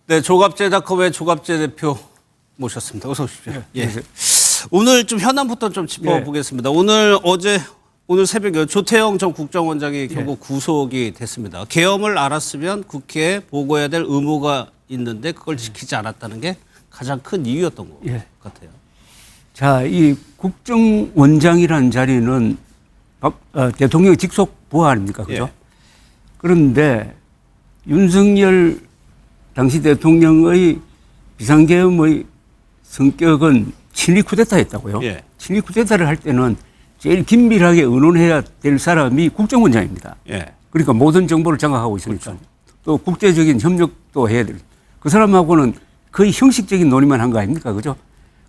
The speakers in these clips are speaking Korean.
네, 조갑제닷컴의 조갑제 대표 모셨습니다. 어서 오십시오. 예. 오늘 좀 현안부터 좀 짚어보겠습니다. 오늘 새벽에 조태영 전 국정원장이 결국 구속이 됐습니다. 계엄을 알았으면 국회에 보고해야 될 의무가 있는데 그걸 지키지 않았다는 게 가장 큰 이유였던 것 같아요. 자, 이 국정원장이라는 자리는 대통령 직속 부하 아닙니까? 그죠? 그런데 윤석열 당시 대통령의 비상계엄의 성격은 친위 쿠데타였다고요. 친위 쿠데타를 할 때는 제일 긴밀하게 의논해야 될 사람이 국정원장입니다. 그러니까 모든 정보를 장악하고 있으니까. 그렇죠. 또 국제적인 협력도 해야 될. 그 사람하고는 거의 형식적인 논의만 한 거 아닙니까? 그죠?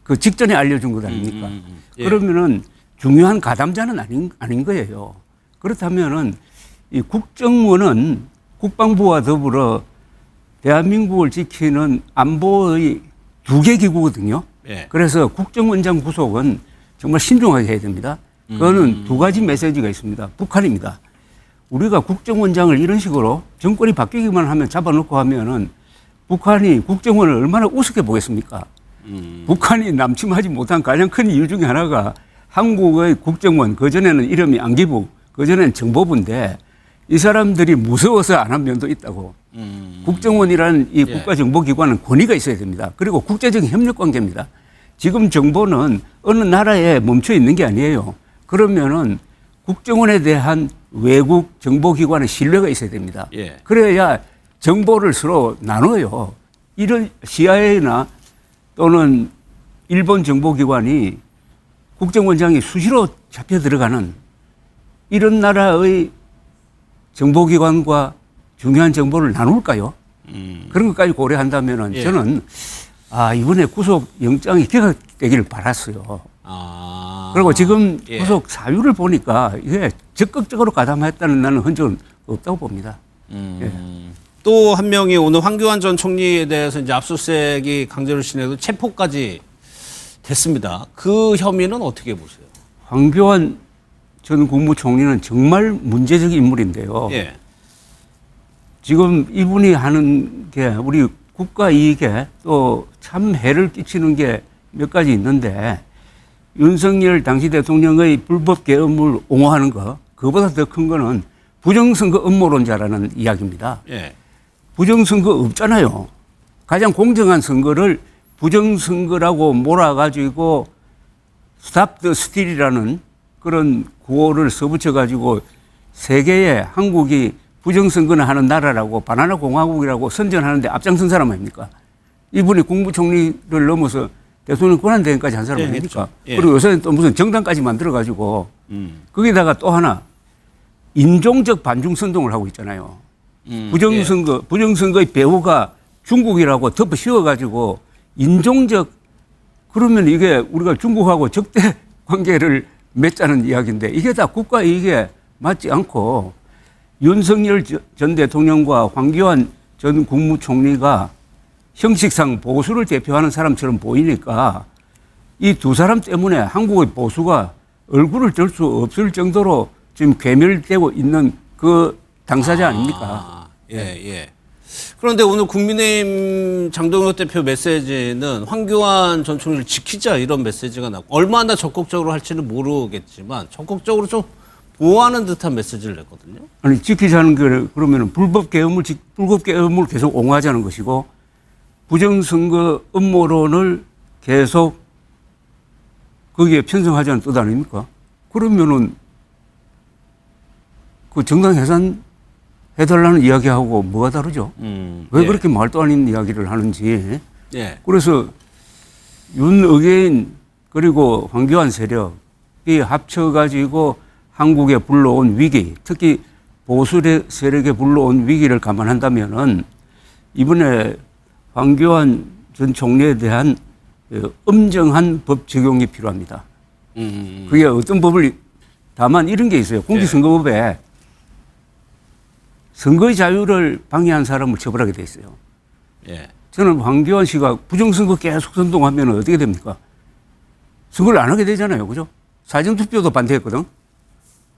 그 직전에 알려준 것 아닙니까? 그러면은 중요한 가담자는 아닌 거예요. 그렇다면은 이 국정원은 국방부와 더불어 대한민국을 지키는 안보의 두 개 기구거든요. 그래서 국정원장 구속은 정말 신중하게 해야 됩니다. 그거는 두 가지 메시지가 있습니다. 북한입니다. 우리가 국정원장을 이런 식으로 정권이 바뀌기만 하면 잡아놓고 하면은 북한이 국정원을 얼마나 우습게 보겠습니까? 북한이 남침하지 못한 가장 큰 이유 중에 하나가 한국의 국정원, 그전에는 이름이 안기부, 그전에는 정보부인데 이 사람들이 무서워서 안 한 면도 있다고. 국정원이라는 이 국가정보기관은 권위가 있어야 됩니다. 그리고 국제적인 협력관계입니다. 지금 정보는 어느 나라에 멈춰 있는 게 아니에요. 그러면은 국정원에 대한 외국 정보기관의 신뢰가 있어야 됩니다. 그래야 정보를 서로 나눠요. 이런 CIA나 또는 일본 정보기관이 국정원장이 수시로 잡혀 들어가는 이런 나라의 정보기관과 중요한 정보를 나눌까요? 그런 것까지 고려한다면은 저는 이번에 구속 영장이 기각되기를 바랐어요. 그리고 지금 구속 사유를 보니까 이게 적극적으로 가담했다는 나는 흔적은 없다고 봅니다. 또 한 명이 오늘 황교안 전 총리에 대해서 이제 압수수색이 강제로 진행해도 체포까지 됐습니다. 그 혐의는 어떻게 보세요? 황교안 전 국무총리는 정말 문제적 인물인데요. 지금 이분이 하는 게 우리 국가 이익에 또 참 해를 끼치는 게 몇 가지 있는데 윤석열 당시 대통령의 불법 계엄을 옹호하는 거, 그보다 더 큰 거는 부정선거 음모론자라는 이야기입니다. 부정선거 없잖아요. 가장 공정한 선거를 부정선거라고 몰아가지고 스탑 더 스틸이라는 그런 구호를 써붙여가지고 세계에 한국이 부정선거나 하는 나라라고 바나나 공화국이라고 선전하는데 앞장선 사람 아닙니까? 이분이 국무총리를 넘어서 대통령 권한대행까지 한 사람 아닙니까? 그리고 요새는 또 무슨 정당까지 만들어가지고 거기다가 또 하나 인종적 반중선동을 하고 있잖아요. 부정선거의 배후가 중국이라고 덮어 씌워가지고 인종적, 그러면 이게 우리가 중국하고 적대 관계를 맺자는 이야기인데 이게 다 국가 이익에 맞지 않고 윤석열 전 대통령과 황교안 전 국무총리가 형식상 보수를 대표하는 사람처럼 보이니까 이 두 사람 때문에 한국의 보수가 얼굴을 들 수 없을 정도로 지금 괴멸되고 있는 그 당사자 아닙니까? 그런데 오늘 국민의힘 장동혁 대표 메시지는 황교안 전 총리를 지키자 이런 메시지가 나고 얼마나 적극적으로 할지는 모르겠지만 적극적으로 좀 보호하는 듯한 메시지를 냈거든요. 아니 지키자는 게 그러면은 불법 계엄을 계속 옹호하자는 것이고 부정선거 음모론을 계속 거기에 편성하자는 뜻 아닙니까? 그러면은 그 정당 해산 해달라는 이야기하고 뭐가 다르죠? 왜 그렇게 말도 아닌 이야기를 하는지. 그래서 윤의계인 그리고 황교안 세력이 합쳐가지고 한국에 불러온 위기, 특히 보수 세력에 불러온 위기를 감안한다면은 이번에 황교안 전 총리에 대한 엄정한 법 적용이 필요합니다. 그게 어떤 법을, 다만 이런 게 있어요. 공직선거법에 선거의 자유를 방해한 사람을 처벌하게 돼 있어요. 저는 황교안 씨가 부정선거 계속 선동하면 어떻게 됩니까? 선거를 안 하게 되잖아요. 그죠? 사전투표도 반대했거든.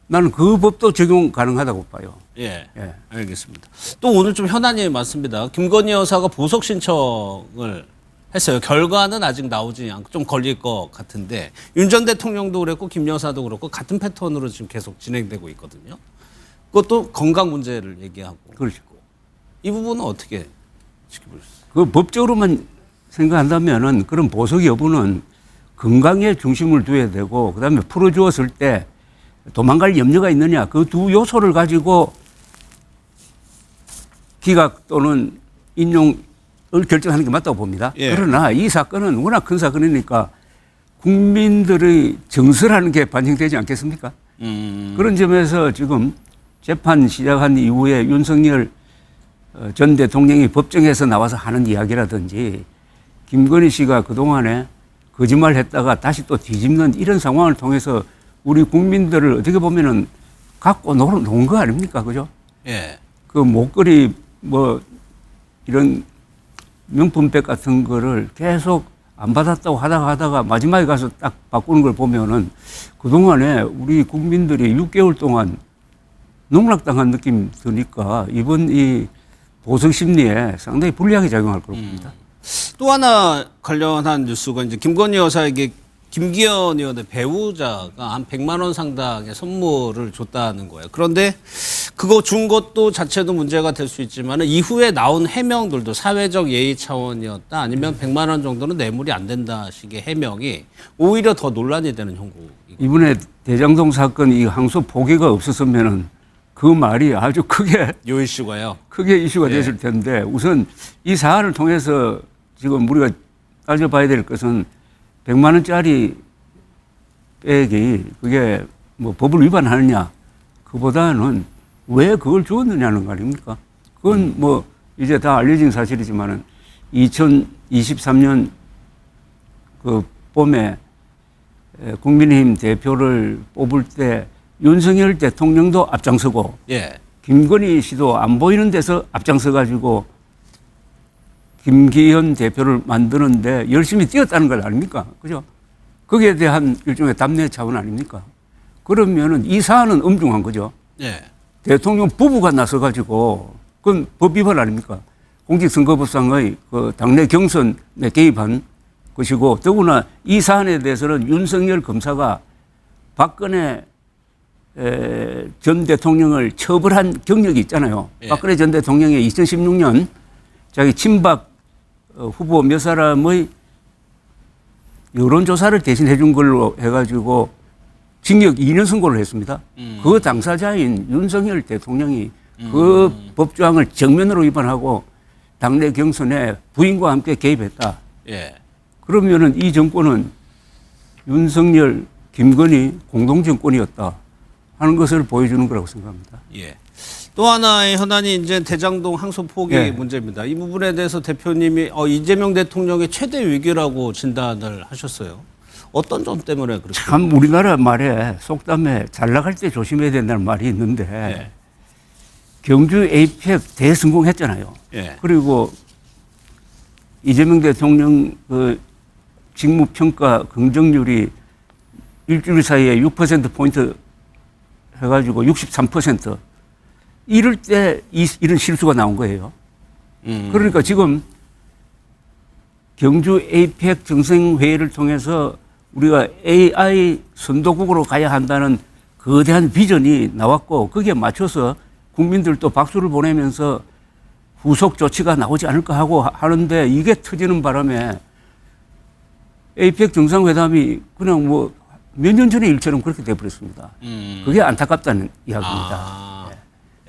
나는 그 법도 적용 가능하다고 봐요. 예, 예. 알겠습니다. 또 오늘 좀 현안이 많습니다. 김건희 여사가 보석 신청을 했어요. 결과는 아직 나오지 않고 좀 걸릴 것 같은데 윤 전 대통령도 그랬고 김 여사도 그렇고 같은 패턴으로 지금 계속 진행되고 있거든요. 그것도 건강 문제를 얘기하고. 그렇죠. 이 부분은 어떻게 지켜보셨어요? 그 법적으로만 생각한다면은 그런 보석 여부는 건강에 중심을 둬야 되고 그다음에 풀어주었을 때 도망갈 염려가 있느냐 그 두 요소를 가지고 기각 또는 인용을 결정하는 게 맞다고 봅니다. 예. 그러나 이 사건은 워낙 큰 사건이니까 국민들의 정서라는 게 반영되지 않겠습니까? 그런 점에서 지금 재판 시작한 이후에 윤석열 전 대통령이 법정에서 나와서 하는 이야기라든지 김건희 씨가 그동안에 거짓말했다가 다시 또 뒤집는 이런 상황을 통해서 우리 국민들을 어떻게 보면은 갖고 놓은 거 아닙니까? 그죠? 예. 그 목걸이 뭐 이런 명품백 같은 거를 계속 안 받았다고 하다가 마지막에 가서 딱 바꾸는 걸 보면은 그동안에 우리 국민들이 6개월 동안 농락당한 느낌 드니까 이번 이 보석 심리에 상당히 불리하게 작용할 거라고 봅니다. 또 하나 관련한 뉴스가 이제 김건희 여사에게 김기현 의원의 배우자가 한 100만 원 상당의 선물을 줬다는 거예요. 그런데 그거 준 것도 자체도 문제가 될 수 있지만 이후에 나온 해명들도 사회적 예의 차원이었다 아니면 100만 원 정도는 뇌물이 안 된다 식의 해명이 오히려 더 논란이 되는 형국. 이번에 대장동 사건 이 항소 포기가 없었으면은 그 말이 아주 크게 요 이슈가요. 크게 이슈가 됐을 텐데 우선 이 사안을 통해서 지금 우리가 따져봐야 될 것은 100만 원짜리 백이 그게 뭐 법을 위반하느냐 그보다는 왜 그걸 주었느냐는 거 아닙니까? 그건 뭐 이제 다 알려진 사실이지만은 2023년 그 봄에 국민의힘 대표를 뽑을 때 윤석열 대통령도 앞장서고 예. 김건희 씨도 안 보이는 데서 앞장서 가지고 김기현 대표를 만드는데 열심히 뛰었다는 걸 아닙니까? 그죠? 거기에 대한 일종의 답례 차원 아닙니까? 그러면은 이 사안은 엄중한 거죠. 예. 대통령 부부가 나서가지고 그건 법 위반 아닙니까? 공직선거법상의 그 당내 경선에 개입한 것이고 더구나 이 사안에 대해서는 윤석열 검사가 박근혜 전 대통령을 처벌한 경력이 있잖아요. 예. 박근혜 전 대통령이 2016년 자기 친박 후보 몇 사람의 여론조사를 대신해 준 걸로 해가지고 징역 2년 선고를 했습니다. 그 당사자인 윤석열 대통령이 그 법조항을 정면으로 위반하고 당내 경선에 부인과 함께 개입했다. 예. 그러면은 이 정권은 윤석열, 김건희 공동정권이었다 하는 것을 보여주는 거라고 생각합니다. 예. 또 하나의 현안이 이제 대장동 항소 포기 예. 문제입니다. 이 부분에 대해서 대표님이 이재명 대통령의 최대 위기라고 진단을 하셨어요. 어떤 점 때문에 그렇게? 참 우리나라 말에 속담에 잘 나갈 때 조심해야 된다는 말이 있는데 예. 경주 에이펙 대성공했잖아요. 예. 그리고 이재명 대통령 그 직무평가 긍정률이 일주일 사이에 6%포인트 해가지고 63%. 이럴 때 이런 실수가 나온 거예요. 그러니까 지금 경주 에이펙 정상회의를 통해서 우리가 AI 선도국으로 가야 한다는 거대한 비전이 나왔고 거기에 맞춰서 국민들도 박수를 보내면서 후속 조치가 나오지 않을까 하고 하는데 이게 터지는 바람에 에이펙 정상회담이 그냥 뭐 몇 년 전의 일처럼 그렇게 돼버렸습니다. 그게 안타깝다는 이야기입니다. 아,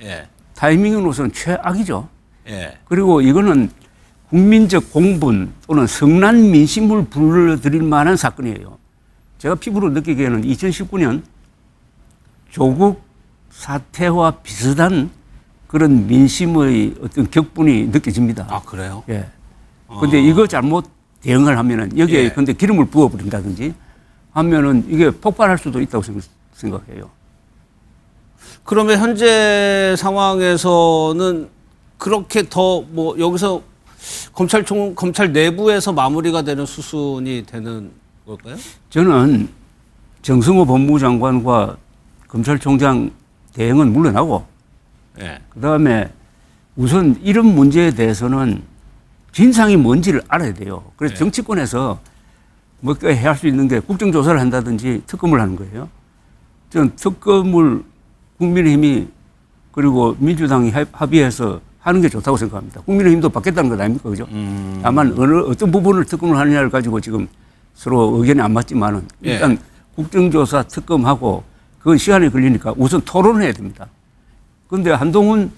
예. 타이밍으로서는 최악이죠. 예. 그리고 이거는 국민적 공분 또는 성난 민심을 불러들일 만한 사건이에요. 제가 피부로 느끼기에는 2019년 조국 사태와 비슷한 그런 민심의 어떤 격분이 느껴집니다. 아, 그래요? 예. 근데 이거 잘못 대응을 하면은 여기에 예. 근데 기름을 부어버린다든지 하면은 이게 폭발할 수도 있다고 생각해요. 그러면 현재 상황에서는 그렇게 더 뭐 여기서 검찰 내부에서 마무리가 되는 수순이 되는 걸까요? 저는 정성호 법무부 장관과 검찰총장 대행은 물러나고 예. 그다음에 우선 이런 문제에 대해서는 진상이 뭔지를 알아야 돼요. 그래서 네. 정치권에서 뭐 해야 할 수 있는 게 국정조사를 한다든지 특검을 하는 거예요. 저는 특검을 국민의힘이 그리고 민주당이 합의해서 하는 게 좋다고 생각합니다. 국민의힘도 받겠다는 것 아닙니까? 그죠? 다만 어떤 부분을 특검을 하느냐를 가지고 지금 서로 의견이 안 맞지만은 일단 예. 국정조사 특검하고 그건 시간이 걸리니까 우선 토론을 해야 됩니다. 그런데 한동훈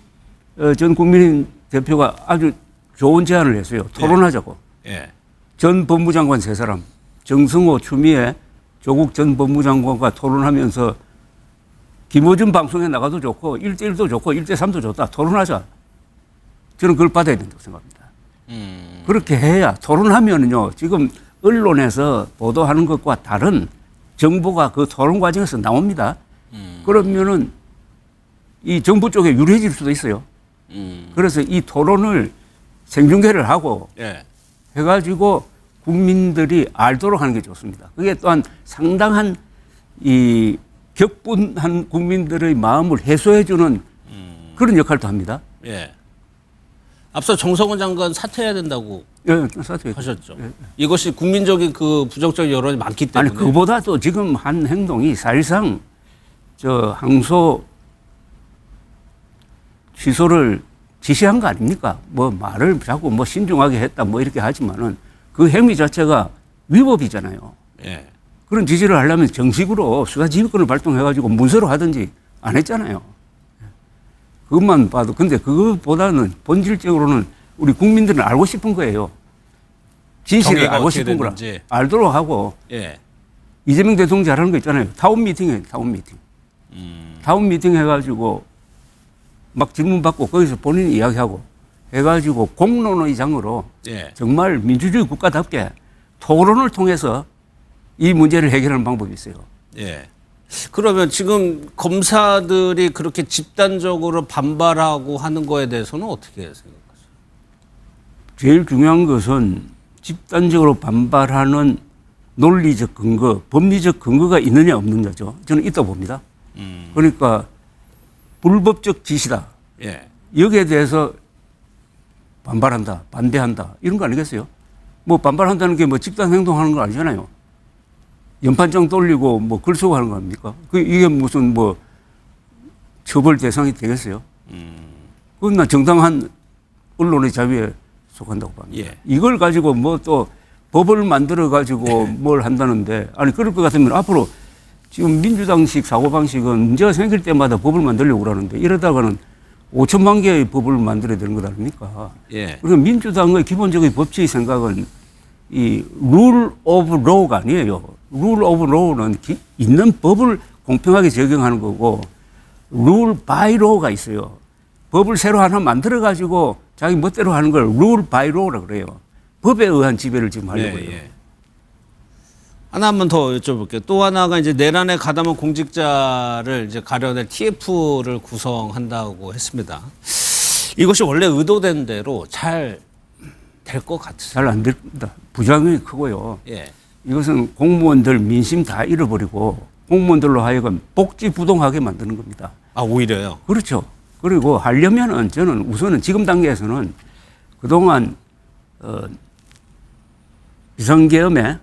전 국민의힘 대표가 아주 좋은 제안을 했어요. 토론하자고. 예. 전 법무장관 세 사람, 정승호, 추미애, 조국 전 법무장관과 토론하면서 김어준 방송에 나가도 좋고 1대1도 좋고 1대3도 좋다. 토론하자. 저는 그걸 받아야 된다고 생각합니다. 그렇게 해야 토론하면요. 지금 언론에서 보도하는 것과 다른 정보가 그 토론 과정에서 나옵니다. 그러면은 이 정부 쪽에 유리해질 수도 있어요. 그래서 이 토론을 생중계를 하고 예. 해가지고 국민들이 알도록 하는 게 좋습니다. 그게 또한 상당한 이 격분한 국민들의 마음을 해소해주는 그런 역할도 합니다. 예. 앞서 정성원 장관 사퇴해야 된다고 예, 사퇴. 하셨죠. 이것이 국민적인 그 부정적 여론이 많기 때문에. 아니 그보다도 지금 한 행동이 사실상 저 항소 취소를 지시한 거 아닙니까? 뭐 말을 자꾸 뭐 신중하게 했다 뭐 이렇게 하지만은 그 행위 자체가 위법이잖아요. 예. 그런 지시를 하려면 정식으로 수사지휘권을 발동해가지고 문서로 하든지 안 했잖아요. 그것만 봐도 근데 그것보다는 본질적으로는 우리 국민들은 알고 싶은 거예요. 진실을 경위가 알고 어떻게 싶은 거라. 됐는지. 알도록 하고 예. 이재명 대통령 잘하는 거 있잖아요. 타운 미팅이에요. 타운 미팅. 타운 미팅 해가지고 막 질문 받고 거기서 본인이 이야기하고 해가지고 공론의 장으로 예. 정말 민주주의 국가답게 토론을 통해서 이 문제를 해결하는 방법이 있어요. 예. 그러면 지금 검사들이 그렇게 집단적으로 반발하고 하는 거에 대해서는 어떻게 생각하세요? 제일 중요한 것은 집단적으로 반발하는 논리적 근거, 법리적 근거가 있느냐 없느냐죠. 저는 있다고 봅니다. 그러니까 불법적 지시다. 예. 여기에 대해서 반발한다, 반대한다 이런 거 아니겠어요? 뭐 반발한다는 게 뭐 집단 행동하는 거 아니잖아요. 연판장 돌리고 뭐 글 쓰고 하는 거 아닙니까? 이게 무슨 뭐 처벌 대상이 되겠어요? 그건 나 정당한 언론의 자유에 속한다고 봅니다. 예. 이걸 가지고 뭐 또 법을 만들어 가지고 뭘 한다는데 아니 그럴 것 같으면 앞으로 지금 민주당식 사고방식은 문제가 생길 때마다 법을 만들려고 그러는데 이러다가는 5천만 개의 법을 만들어야 되는 것 아닙니까? 예. 그러니까 민주당의 기본적인 법치의 생각은 이 rule of law가 아니에요. rule of law는 있는 법을 공평하게 적용하는 거고 rule by law가 있어요. 법을 새로 하나 만들어 가지고 자기 멋대로 하는 걸 rule by law라 그래요. 법에 의한 지배를 지금 하려고 해요. 예. 하나 한 번 더 여쭤볼게요. 또 하나가 이제 내란에 가담한 공직자를 이제 가려낼 TF를 구성한다고 했습니다. 이것이 원래 의도된 대로 잘 될 것 같으세요? 잘 안 됩니다. 부작용이 크고요. 예. 이것은 공무원들 민심 다 잃어버리고 공무원들로 하여금 복지부동하게 만드는 겁니다. 아, 오히려요? 그렇죠. 그리고 하려면은 저는 우선은 지금 단계에서는 그동안 비상계엄에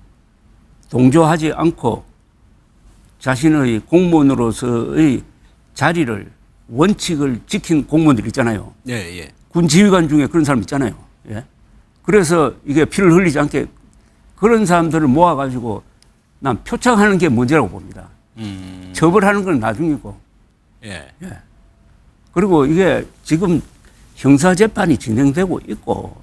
동조하지 않고 자신의 공무원으로서의 자리를 원칙을 지킨 공무원들 있잖아요. 예, 예. 군 지휘관 중에 그런 사람 있잖아요. 예. 그래서 이게 피를 흘리지 않게 그런 사람들을 모아가지고 난 표창하는 게 문제라고 봅니다. 처벌하는 건 나중이고. 예. 예. 그리고 이게 지금 형사재판이 진행되고 있고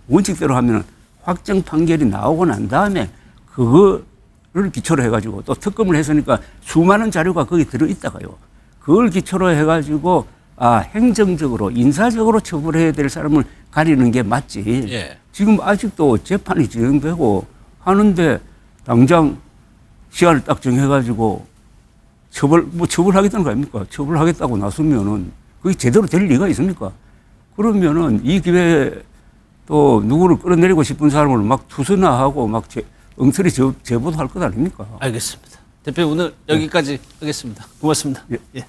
원칙대로 하면 확정 판결이 나오고 난 다음에 그거를 기초로 해가지고 또 특검을 했으니까 수많은 자료가 거기 들어있다가요. 그걸 기초로 해가지고 행정적으로 인사적으로 처벌해야 될 사람을 가리는 게 맞지. 예. 지금 아직도 재판이 진행되고 하는데 당장 시한을 딱 정해가지고 처벌하겠다는 거 아닙니까? 처벌하겠다고 나서면은 그게 제대로 될 리가 있습니까? 그러면은 이 기회에 또 누구를 끌어내리고 싶은 사람을 막 투서나 하고 막 엉터리 제보도 할 것 아닙니까? 알겠습니다. 대표 오늘 여기까지 하겠습니다. 고맙습니다. 예. 예.